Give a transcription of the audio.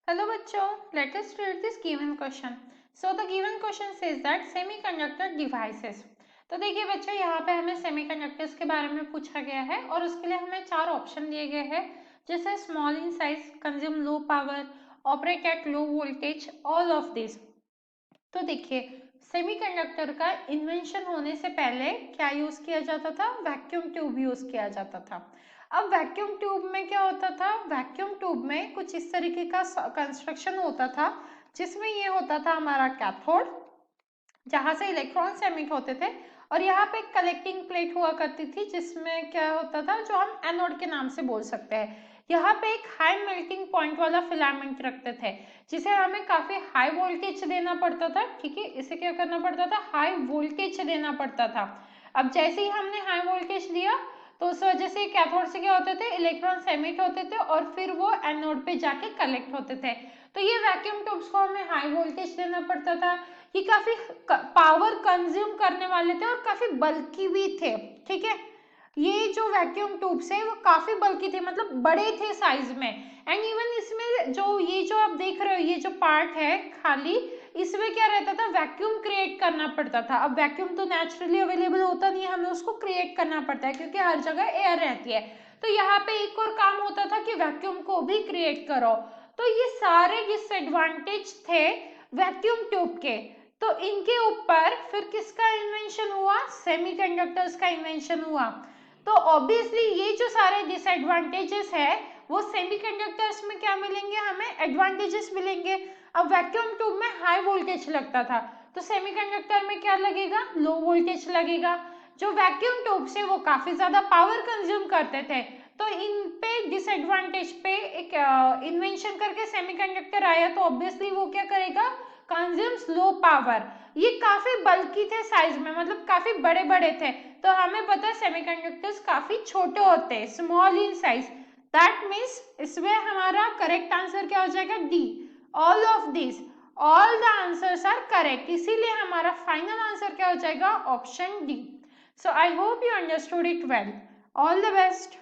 Hello बच्चों, let us read this given question. So the given question says that semiconductor devices. तो देखिए बच्चों, यहाँ पे हमें सेमीकंडक्टर्स के बारे में पूछा गया है और उसके लिए हमें 4 ऑप्शन दिए गए हैं, जैसे small in size, consume low power, operate at low voltage, all of this. तो देखिए, सेमीकंडक्टर का इन्वेंशन होने से पहले क्या यूज किया जाता था? वैक्यूम ट्यूब यूज किया जाता था। अब वैक्यूम ट्यूब में क्या होता था? वैक्यूम ट्यूब में कुछ इस तरीके का कंस्ट्रक्शन होता था, जिसमें ये होता था हमारा कैथोड, जहां से इलेक्ट्रॉन्स एमिट होते थे, और यहाँ पे एक कलेक्टिंग प्लेट हुआ करती थी, जिसमें क्या होता था, जो हम एनोड के नाम से बोल सकते हैं। यहाँ पे एक हाई मेल्टिंग पॉइंट वाला फिलामेंट रखते थे, जिसे हमें काफी हाई वोल्टेज देना पड़ता था। ठीक है, इसे क्या करना पड़ता था? हाई वोल्टेज देना पड़ता था। अब जैसे ही हमने हाई वोल्टेज दिया, तो उस वजह से कैथोड से क्या होते थे? इलेक्ट्रॉन्स एमिट होते थे और फिर वो एनोड पे जाके कलेक्ट होते थे। तो ये वैक्यूम ट्यूब्स को हमें हाई वोल्टेज देना पड़ता था। ये काफी पावर कंज्यूम करने वाले थे और काफी बल्कि भी थे। ठीक है, ये जो वैक्यूम ट्यूब्स है वो काफी बल्कि थे, मतलब बड़े थे साइज में। एंड इवन इसमें जो ये जो आप देख रहे हो, ये जो पार्ट है खाली, इसमें क्या रहता था? वैक्यूम क्रिएट करना पड़ता था। अब वैक्यूम तो नेचुरली अवेलेबल होता नहीं है, हमें उसको क्रिएट करना पड़ता है, क्योंकि हर जगह एयर रहती है। तो यहाँ पे एक और काम होता था कि वैक्यूम को भी क्रिएट करो। तो ये सारे डिसएडवांटेज थे वैक्यूम ट्यूब के। तो इनके ऊपर फिर किसका इन्वेंशन हुआ? सेमीकंडक्टर्स का इन्वेंशन हुआ। तो ऑब्वियसली ये जो सारे डिसएडवांटेजेस है, वो सेमीकंडक्टर्स में क्या मिलेंगे? हमें एडवांटेजेस मिलेंगे। अब वैक्यूम ट्यूब में हाई वोल्टेज लगता था, तो सेमीकंडक्टर में क्या लगेगा? लो वोल्टेज लगेगा। जो वैक्यूम ट्यूब से वो काफी ज्यादा पावर कंज्यूम करते थे, तो इन पे डिसएडवांटेज पे एक इन्वेंशन करके सेमीकंडक्टर आया, तो ऑब्वियसली वो क्या करेगा? Consumes low power. ये काफी बल्कि थे साइज में, मतलब काफी बड़े बड़े थे। तो हमें पता है सेमीकंडक्टर्स काफी छोटे होते हैं, small in size. That means इसमें हमारा करेक्ट आंसर क्या हो जाएगा? D, all of this. All the answers are correct, इसीलिए हमारा फाइनल आंसर क्या हो जाएगा? Option D. So I hope you understood it well. All the best.